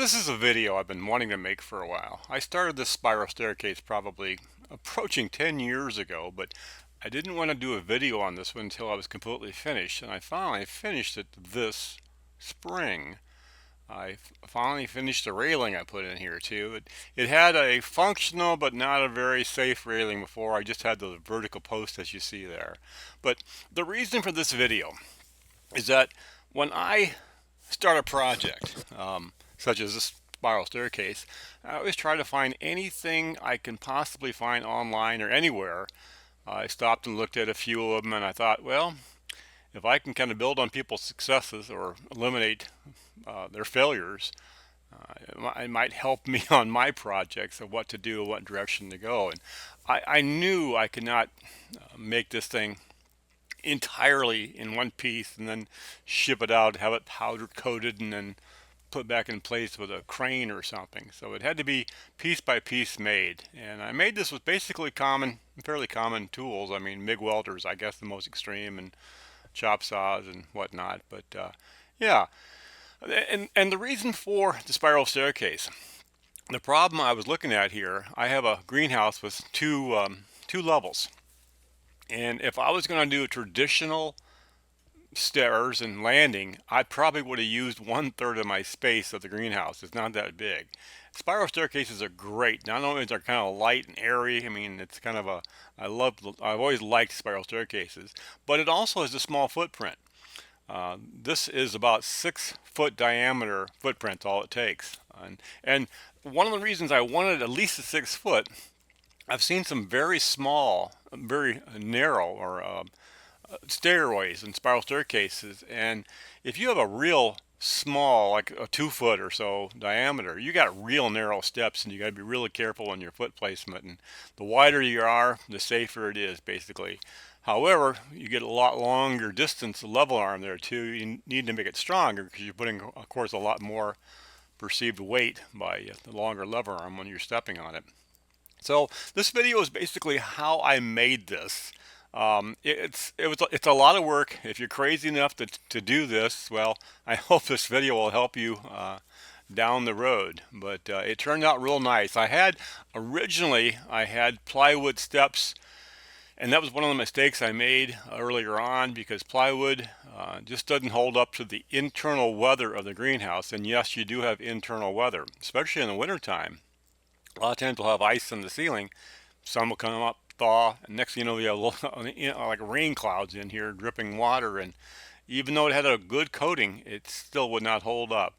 This is a video I've been wanting to make for a while. I started this spiral staircase probably approaching 10 years ago, but I didn't want to do a video on this one until I was completely finished, and I finally finished it this spring. Finally finished the railing I put in here too. It had a functional but not a very safe railing before. I just had the vertical post as you see there. But the reason for this video is that when I start a project, such as this spiral staircase, I always try to find anything I can possibly find online or anywhere. I stopped and looked at a few of them and I thought, well, if I can kind of build on people's successes or eliminate their failures, it might help me on my projects of what to do, what direction to go. And I knew I could not make this thing entirely in one piece and then ship it out, have it powder coated, and then put back in place with a crane or something. So it had to be piece by piece made. And I made this with basically fairly common tools. I mean, MIG welders, I guess the most extreme, and chop saws and whatnot. But yeah, and the reason for the spiral staircase, the problem I was looking at here, I have a greenhouse with two levels. And if I was going to do a traditional stairs and landing, I probably would have used 1/3 of my space of the greenhouse. It's not that big. Spiral staircases are great. Not only is they're kind of light and airy, I mean, it's kind of a, I've always liked spiral staircases, but it also has a small footprint. This is about 6 foot diameter footprint, all it takes. And one of the reasons I wanted at least a 6 foot, I've seen some very small, very narrow or stairways and spiral staircases, and if you have a real small, like a 2 foot or so diameter, you got real narrow steps and you got to be really careful in your foot placement, and the wider you are, the safer it is basically. However, you get a lot longer distance level arm there too. You need to make it stronger because you're putting, of course, a lot more perceived weight by the longer lever arm when you're stepping on it. So this video is basically how I made this. It's a lot of work. If you're crazy enough to do this, well, I hope this video will help you down the road. But it turned out real nice. Originally I had plywood steps, and that was one of the mistakes I made earlier on because plywood just doesn't hold up to the internal weather of the greenhouse. And yes, you do have internal weather, especially in the wintertime. A lot of times we'll have ice in the ceiling. Sun will come up, thaw, and next thing you know, we have like rain clouds in here dripping water. And even though it had a good coating, it still would not hold up.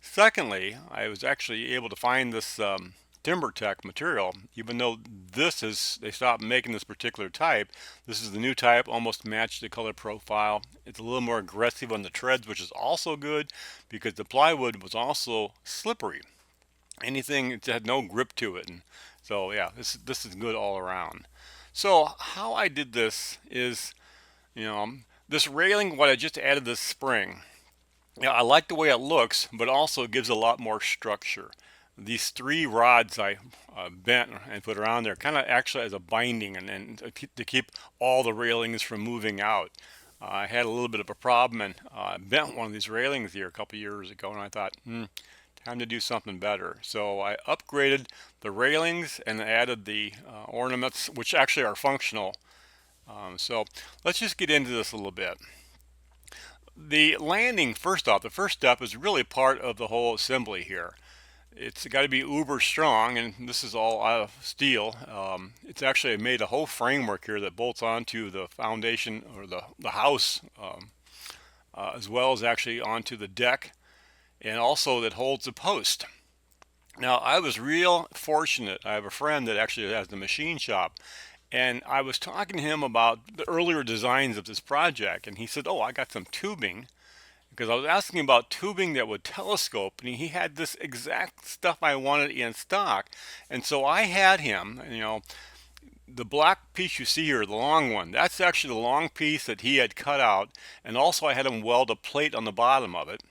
Secondly, I was actually able to find this TimberTech material, even though they stopped making this particular type. This is the new type, almost matched the color profile. It's a little more aggressive on the treads, which is also good because the plywood was also slippery. Anything, it had no grip to it, and so yeah, this is good all around. So how I did this is, this railing, what I just added this spring. I like the way it looks, but also it gives a lot more structure. These 3 rods I bent and put around there kind of actually as a binding and to keep all the railings from moving out. I had a little bit of a problem and bent one of these railings here a couple years ago, and I thought, time to do something better. So I upgraded the railings and added the ornaments, which actually are functional. So let's just get into this a little bit. The landing, first off, the first step is really part of the whole assembly here. It's got to be uber strong, and this is all out of steel. It's actually made a whole framework here that bolts onto the foundation or the house, as well as actually onto the deck, and also that holds the post. Now, I was real fortunate. I have a friend that actually has the machine shop, and I was talking to him about the earlier designs of this project, and he said, oh, I got some tubing, because I was asking about tubing that would telescope, and he had this exact stuff I wanted in stock. And so I had him, the black piece you see here, the long one, that's actually the long piece that he had cut out, and also I had him weld a plate on the bottom of it.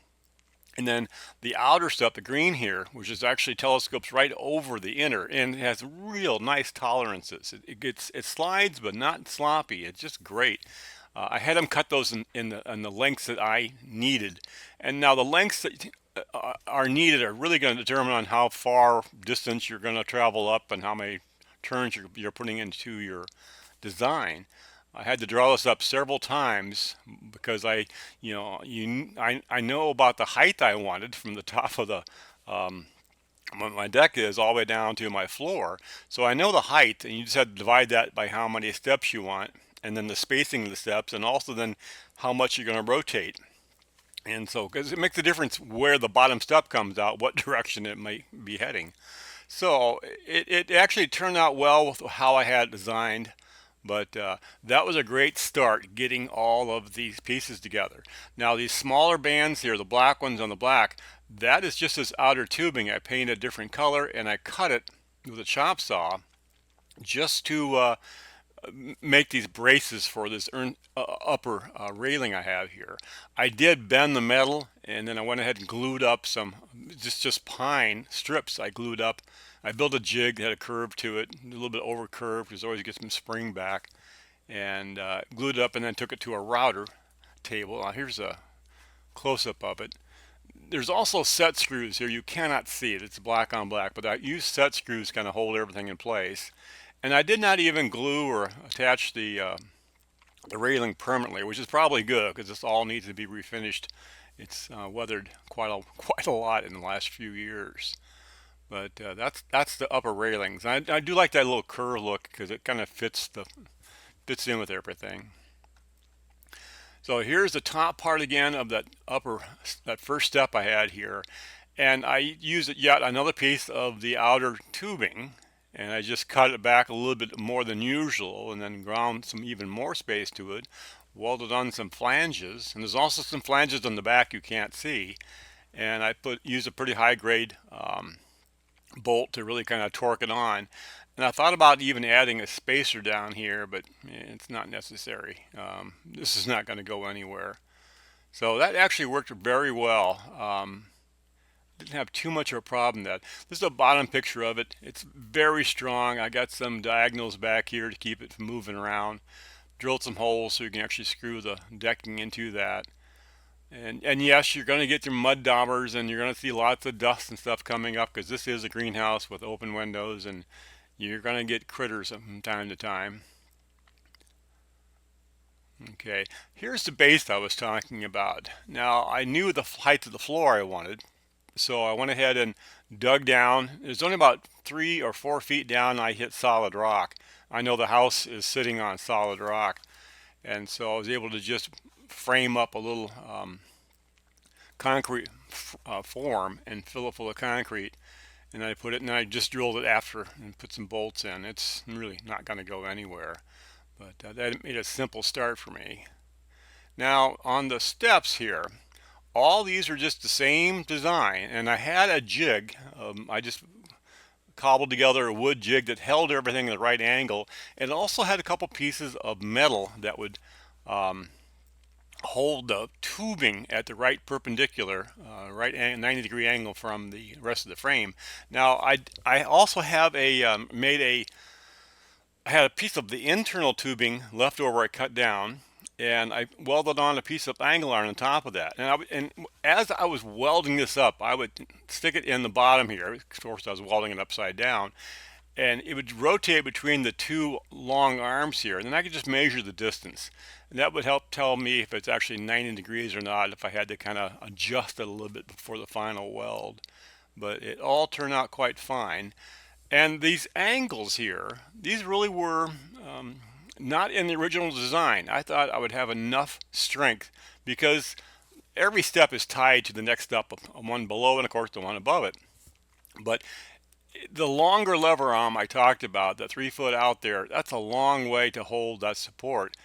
And then the outer stuff, the green here, which is actually telescopes right over the inner, and it has real nice tolerances. It slides, but not sloppy. It's just great. I had them cut those in the lengths that I needed. And now the lengths that are needed are really going to determine on how far distance you're going to travel up and how many turns you're putting into your design. I had to draw this up several times because I know about the height I wanted from the top of the my deck is all the way down to my floor. So I know the height, and you just have to divide that by how many steps you want, and then the spacing of the steps, and also then how much you're going to rotate. And so, because it makes a difference where the bottom step comes out, what direction it might be heading. So it actually turned out well with how I had it designed, but that was a great start getting all of these pieces together. Now these smaller bands here, the black ones on the black, that is just this outer tubing. I painted a different color and I cut it with a chop saw just to make these braces for this upper railing I have here. I did bend the metal, and then I went ahead and glued up some just pine strips. I glued up. I built a jig that had a curve to it, a little bit over curved because always get some spring back, and glued it up, and then took it to a router table. Now here's a close-up of it. There's also set screws here. You cannot see it. It's black on black, but I use set screws to kind of hold everything in place. And I did not even glue or attach the railing permanently, which is probably good because this all needs to be refinished. It's weathered quite a lot in the last few years. But that's the upper railings. I do like that little curve look because it kind of fits in with everything. So here's the top part again of that first step I had here, and I used yet another piece of the outer tubing, and I just cut it back a little bit more than usual, and then ground some even more space to it, welded on some flanges, and there's also some flanges on the back you can't see, and I used a pretty high grade bolt to really kind of torque it on. And I thought about even adding a spacer down here, but it's not necessary. This is not going to go anywhere. So that actually worked very well. Didn't have too much of a problem with that. This is a bottom picture of it. It's very strong. I got some diagonals back here to keep it from moving around. Drilled some holes so you can actually screw the decking into that. And yes, you're going to get your mud daubers, and you're going to see lots of dust and stuff coming up because this is a greenhouse with open windows, and you're going to get critters from time to time. Okay, here's the base I was talking about. Now, I knew the height of the floor I wanted, so I went ahead and dug down. It was only about 3 or 4 feet down, and I hit solid rock. I know the house is sitting on solid rock, and so I was able to just frame up a little concrete form and fill it full of concrete, and I put it, and I just drilled it after and put some bolts in. It's really not going to go anywhere, but that made a simple start for me. Now on the steps here, all these are just the same design, and I had a jig. I just cobbled together a wood jig that held everything at the right angle, and also had a couple pieces of metal that would hold the tubing at the right perpendicular, right 90-degree angle from the rest of the frame. Now I also have I had a piece of the internal tubing left over I cut down, and I welded on a piece of angle iron on top of that. And as I was welding this up, I would stick it in the bottom here. Of course, I was welding it upside down, and it would rotate between the two long arms here, and then I could just measure the distance, and that would help tell me if it's actually 90 degrees or not, if I had to kind of adjust it a little bit before the final weld. But it all turned out quite fine. And these angles here, these really were not in the original design. I thought I would have enough strength because every step is tied to the next step, one below and of course the one above it. But the longer lever arm I talked about, the 3 foot out there, that's a long way to hold that support.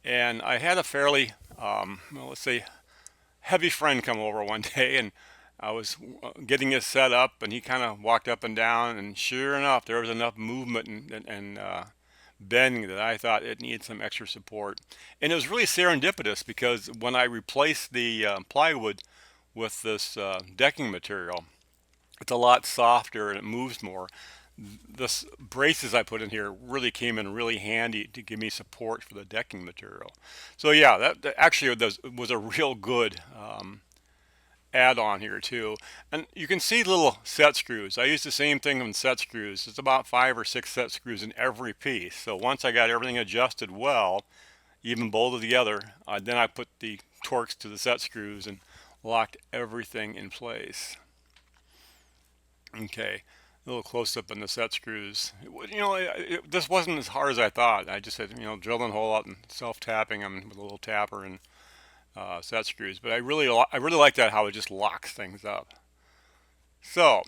And I had a fairly, well, let's say, heavy friend come over one day, and I was getting it set up, and he kind of walked up and down, and sure enough, there was enough movement and bending that I thought it needed some extra support. And it was really serendipitous because when I replaced the plywood with this decking material, it's a lot softer and it moves more. The braces I put in here really came in really handy to give me support for the decking material. So yeah, that actually was a real good add-on here too. And you can see little set screws. I use the same thing on set screws. It's about 5 or 6 set screws in every piece. So once I got everything adjusted well, even bolted together, then I put the Torx to the set screws and locked everything in place. Okay, a little close up on the set screws. This wasn't as hard as I thought. I just had, drilling a hole out and self-tapping them with a little tapper and set screws. But I really like that, how it just locks things up. So,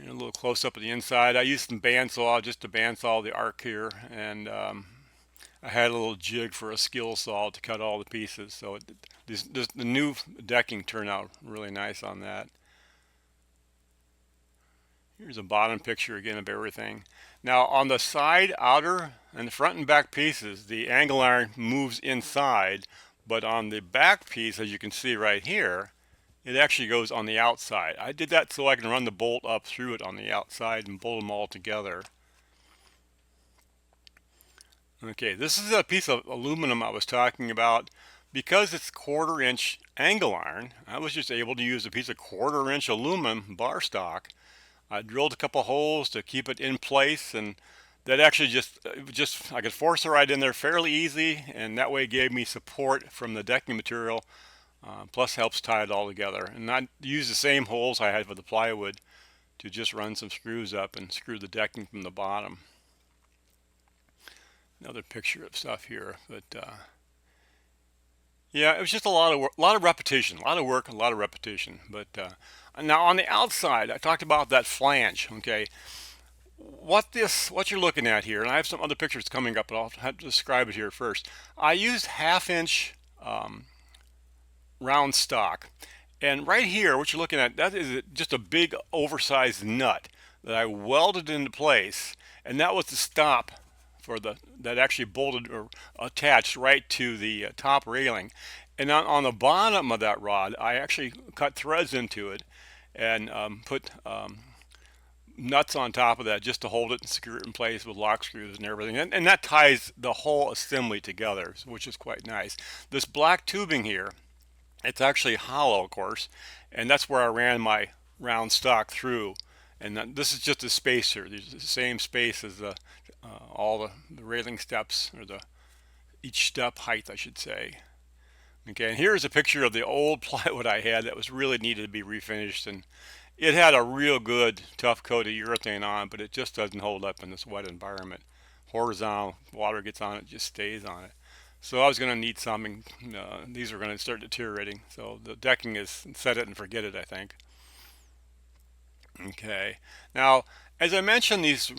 a little close up at the inside. I used some bandsaw just to bandsaw the arc here, and I had a little jig for a skill saw to cut all the pieces. So the new decking turned out really nice on that. Here's a bottom picture again of everything. Now on the side, outer, and the front and back pieces, the angle iron moves inside, but on the back piece, as you can see right here, it actually goes on the outside. I did that so I can run the bolt up through it on the outside and bolt them all together. Okay, this is a piece of aluminum I was talking about. Because it's 1/4 inch angle iron, I was just able to use a piece of 1/4 inch aluminum bar stock. I drilled a couple holes to keep it in place, and that actually just I could force it right in there fairly easy, and that way gave me support from the decking material, plus helps tie it all together. And I used the same holes I had for the plywood to just run some screws up and screw the decking from the bottom. Another picture of stuff here, but yeah, it was just a lot of work, a lot of repetition, a lot of work, a lot of repetition. But now on the outside, I talked about that flange. Okay, what you're looking at here, and I have some other pictures coming up, but I'll have to describe it here first. I used 1/2 inch round stock, and right here, what you're looking at, that is just a big oversized nut that I welded into place, and that was the stop for that actually bolted or attached right to the top railing. And on the bottom of that rod, I actually cut threads into it and put nuts on top of that just to hold it and secure it in place with lock screws and everything. And that ties the whole assembly together, which is quite nice. This black tubing here, it's actually hollow, of course, and that's where I ran my round stock through. And this is just a spacer. There's the same space as all the railing steps, or each step height, I should say. Okay, and here's a picture of the old plywood I had that was really needed to be refinished, and it had a real good tough coat of urethane on, but it just doesn't hold up in this wet environment. Horizontal, water gets on it, just stays on it. So I was going to need something. These are going to start deteriorating. So the decking is set it and forget it, I think. Okay. Now, as I mentioned, these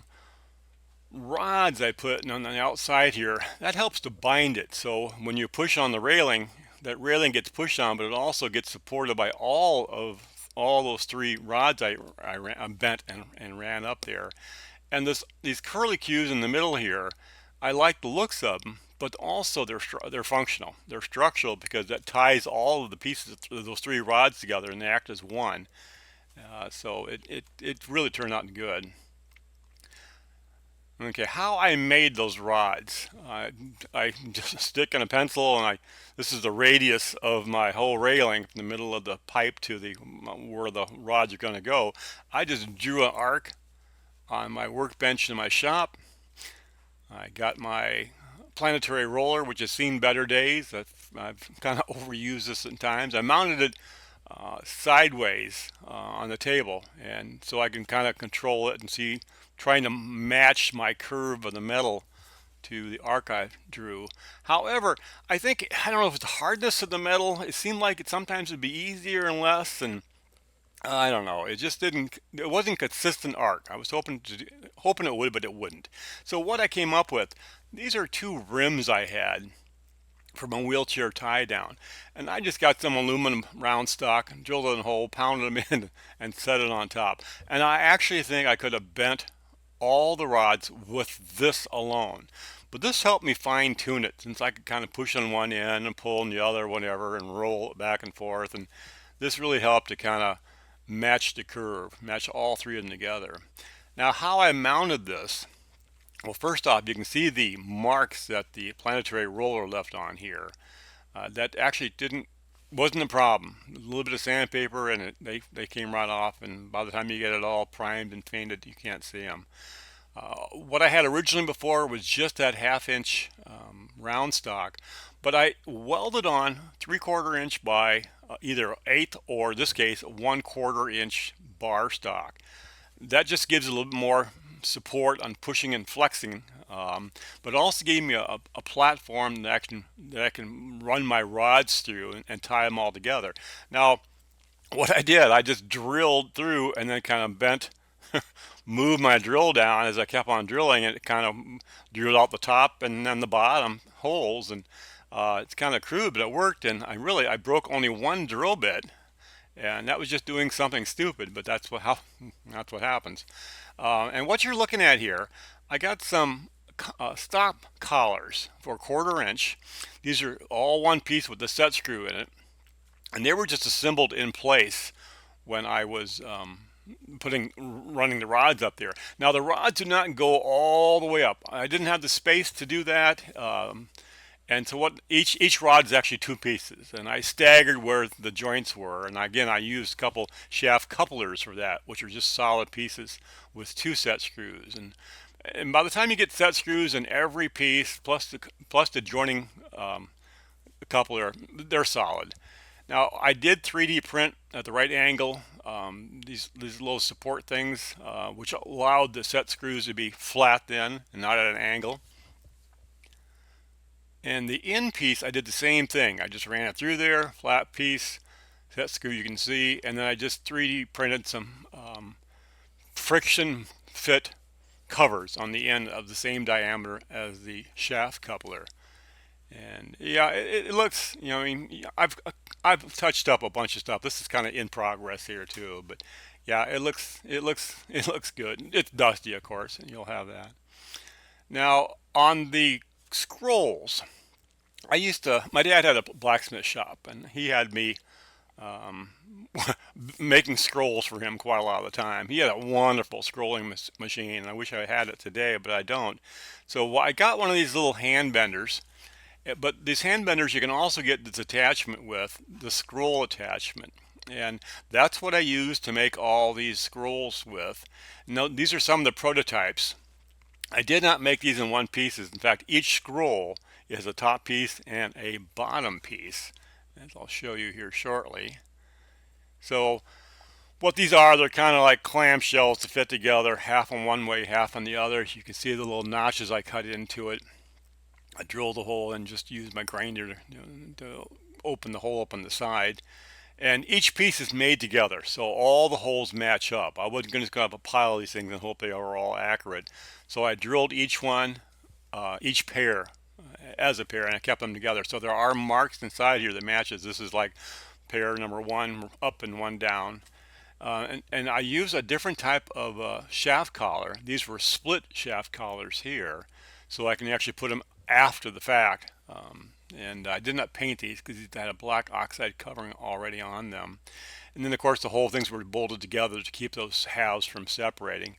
rods I put on the outside here, that helps to bind it. So when you push on the railing, that railing gets pushed on, but it also gets supported by all those 3 rods I bent and ran up there. And these curly cues in the middle here, I like the looks of them, but also they're functional. They're structural because that ties all of the pieces of those 3 rods together, and they act as one. So it really turned out good. Okay, how I made those rods. I just stick in a pencil, and this is the radius of my whole railing from the middle of the pipe to where the rods are going to go. I just drew an arc on my workbench in my shop. I got my planetary roller, which has seen better days. I've kind of overused this at times. I mounted it sideways on the table, and so I can kind of control it and see, trying to match my curve of the metal to the arc I drew. However, I don't know if it's the hardness of the metal. It seemed like sometimes it'd be easier and less, and I don't know. It wasn't consistent arc. I was hoping it would, but it wouldn't. So what I came up with, these are 2 rims I had from a wheelchair tie down, and I just got some aluminum round stock, drilled it in a hole, pounded them in, and set it on top. And I actually think I could have bent all the rods with this alone, but this helped me fine tune it, since I could kind of push on one end and pull on the other, whatever, and roll it back and forth. And this really helped to kind of match the curve, match all 3 of them together. Now, how I mounted this, well, first off, you can see the marks that the planetary roller left on here. That actually didn't wasn't a problem. A little bit of sandpaper and they came right off, and by the time you get it all primed and painted, you can't see them. What I had originally before was just that half-inch round stock, but I welded on 3/4 inch by either eighth or, in this case, 1/4 inch bar stock. That just gives a little bit more support on pushing and flexing, but also gave me a platform that I can run my rods through and tie them all together. Now, what I did, I just drilled through and then kind of bent, moved my drill down as I kept on drilling. It kind of drilled out the top and then the bottom holes, and it's kind of crude, but it worked. And I broke only one drill bit, and that was just doing something stupid. But that's what happens. And what you're looking at here, I got some stop collars for 1/4 inch. These are all one piece with the set screw in it, and they were just assembled in place when I was running the rods up there. Now the rods do not go all the way up. I didn't have the space to do that, and so what each rod is actually two pieces, and I staggered where the joints were. And again, I used a couple shaft couplers for that, which are just solid pieces with two set screws. And by the time you get set screws in every piece plus the joining coupler, they're solid. Now I did 3D print at the right angle these little support things, which allowed the set screws to be flat then and not at an angle. And the end piece, I did the same thing. I just ran it through there, flat piece, set screw you can see, and then I just 3D printed some friction fit covers on the end of the same diameter as the shaft coupler. And yeah, it looks, I mean, I've touched up a bunch of stuff. This is kind of in progress here too, but yeah, it looks good. It's dusty, of course, and you'll have that. Now on the scrolls, my dad had a blacksmith shop, and he had me um, making scrolls for him quite a lot of the time. He had a wonderful scrolling machine, and I wish I had it today, but I don't. So I got one of these little hand benders. But these hand benders, you can also get this attachment with the scroll attachment. And that's what I use to make all these scrolls with. Now, these are some of the prototypes. I did not make these in one piece. In fact, each scroll is a top piece and a bottom piece, as I'll show you here shortly. So what these are, they're kind of like clamshells to fit together, half on one way, half on the other. You can see the little notches I cut into it. I drilled a hole and just used my grinder to open the hole up on the side. And each piece is made together, so all the holes match up. I wasn't just going to have a pile of these things and hope they were all accurate. So I drilled each one, each pair as a pair, and I kept them together. So there are marks inside here that matches. This is like pair number one up and one down. And I use a different type of shaft collar. These were split shaft collars here, so I can actually put them after the fact. And I did not paint these because they had a black oxide covering already on them. And then of course the whole things were bolted together to keep those halves from separating.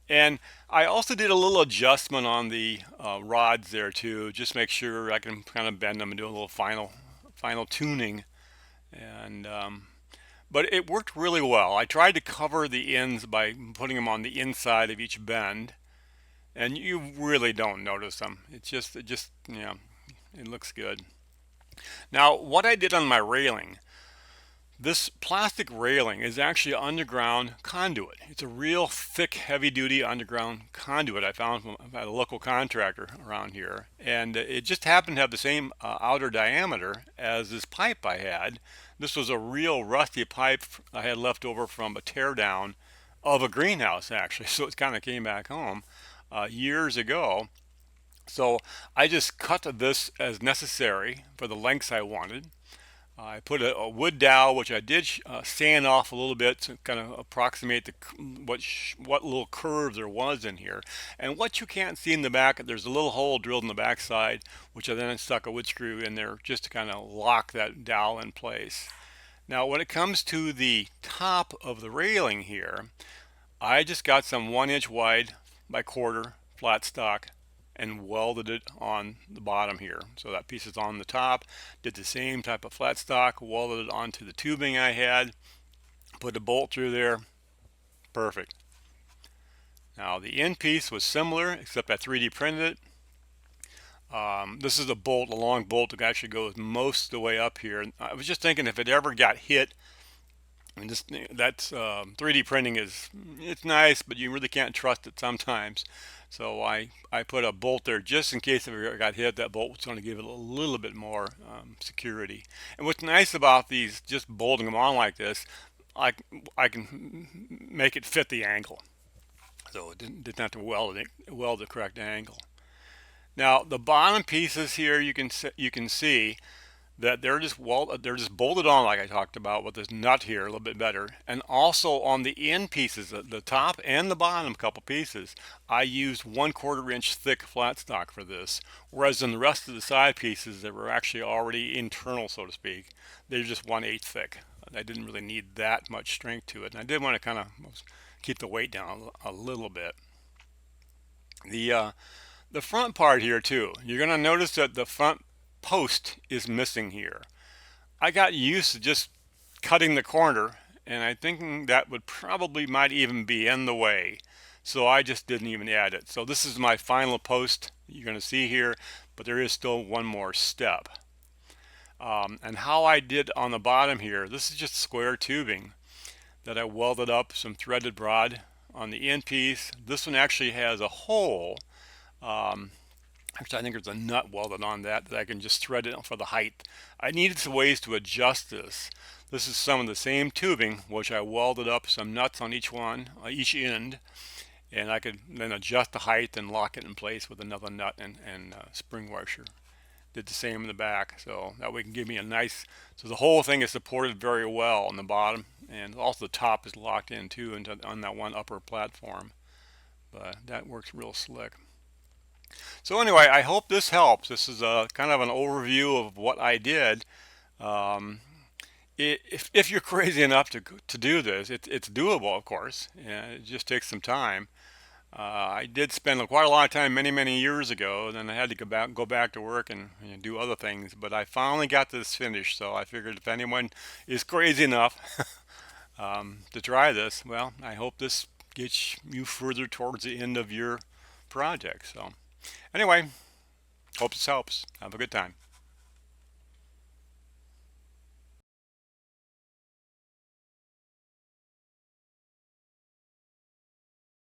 And I also did a little adjustment on the rods there too, just make sure I can kind of bend them and do a little final tuning. And but it worked really well. I tried to cover the ends by putting them on the inside of each bend, and you really don't notice them. Yeah, it looks good. Now, what I did on my railing, this plastic railing is actually underground conduit. It's a real thick, heavy-duty underground conduit I found from a local contractor around here, and it just happened to have the same outer diameter as this pipe I had. This was a real rusty pipe I had left over from a teardown of a greenhouse, actually, so it kind of came back home years ago. So I just cut this as necessary for the lengths I wanted. I put a wood dowel, which I did sand off a little bit to kind of approximate what little curve there was in here. And what you can't see in the back, there's a little hole drilled in the back side, which I then stuck a wood screw in there just to kind of lock that dowel in place. Now, when it comes to the top of the railing here, I just got some 1 inch wide by quarter flat stock and welded it on the bottom here. So that piece is on the top. Did the same type of flat stock, welded it onto the tubing I had, put a bolt through there. Perfect. Now the end piece was similar, except I 3D printed it. This is a bolt, a long bolt that actually goes most of the way up here. And I was just thinking if it ever got hit, and this, that's 3D printing it's nice, but you really can't trust it sometimes. So I put a bolt there just in case if it got hit, that bolt was going to give it a little bit more security. And what's nice about these, just bolting them on like this, I, I can make it fit the angle. So it didn't have to weld the correct angle. Now the bottom pieces here, you can see that they're just bolted on like I talked about with this nut here a little bit better. And also on the end pieces, the top and the bottom couple pieces, I used 1/4 inch thick flat stock for this, whereas in the rest of the side pieces that were actually already internal, so to speak, they're just 1/8 thick. I didn't really need that much strength to it, and I did want to kind of keep the weight down a little bit. The front part here too, you're going to notice that the front post is missing here. I got used to just cutting the corner, and I think that would probably might even be in the way. So I just didn't even add it. So this is my final post you're going to see here, but there is still one more step. And how I did on the bottom here, this is just square tubing that I welded up some threaded rod on the end piece. This one actually has a hole. Actually, I think there's a nut welded on that I can just thread it for the height. I needed some ways to adjust this. This is some of the same tubing, which I welded up some nuts on each one, each end, and I could then adjust the height and lock it in place with another nut and spring washer. Did the same in the back, so that way it can give me a nice, so the whole thing is supported very well on the bottom, and also the top is locked in too on that one upper platform. But that works real slick. So anyway, I hope this helps. This is a kind of an overview of what I did. Um, if you're crazy enough to do this, it's doable, of course. Yeah, it just takes some time. I did spend quite a lot of time many years ago. Then I had to go back to work and do other things. But I finally got this finished. So I figured if anyone is crazy enough to try this, well, I hope this gets you further towards the end of your project. So anyway, hope this helps. Have a good time.